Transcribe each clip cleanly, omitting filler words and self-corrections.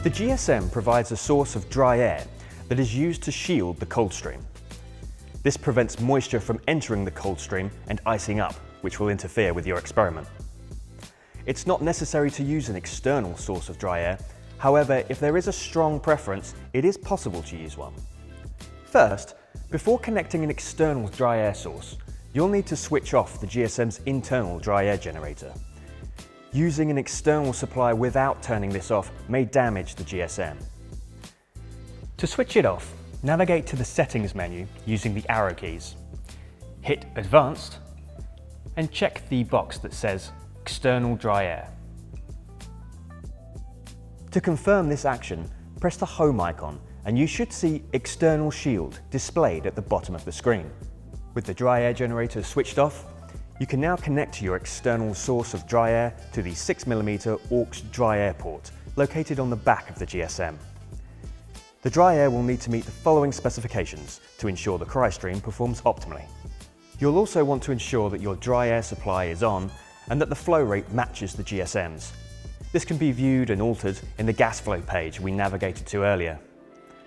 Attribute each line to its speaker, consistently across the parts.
Speaker 1: The GSM provides a source of dry air that is used to shield the cold stream. This prevents moisture from entering the cold stream and icing up, which will interfere with your experiment. It's not necessary to use an external source of dry air. However, if there is a strong preference, it is possible to use one. First, before connecting an external dry air source, you'll need to switch off the GSM's internal dry air generator. Using an external supply without turning this off may damage the GSM. To switch it off, navigate to the Settings menu using the arrow keys. Hit Advanced and check the box that says External Dry Air. To confirm this action, press the Home icon and you should see External Shield displayed at the bottom of the screen. With the dry air generator switched off, you can now connect your external source of dry air to the 6mm AUX dry air port located on the back of the GSM. The dry air will need to meet the following specifications to ensure the Cryostream performs optimally. You'll also want to ensure that your dry air supply is on and that the flow rate matches the GSM's. This can be viewed and altered in the gas flow page we navigated to earlier.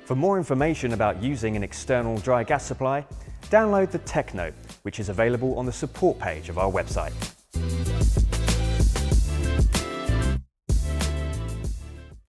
Speaker 1: For more information about using an external dry gas supply, download the tech note, which is available on the support page of our website.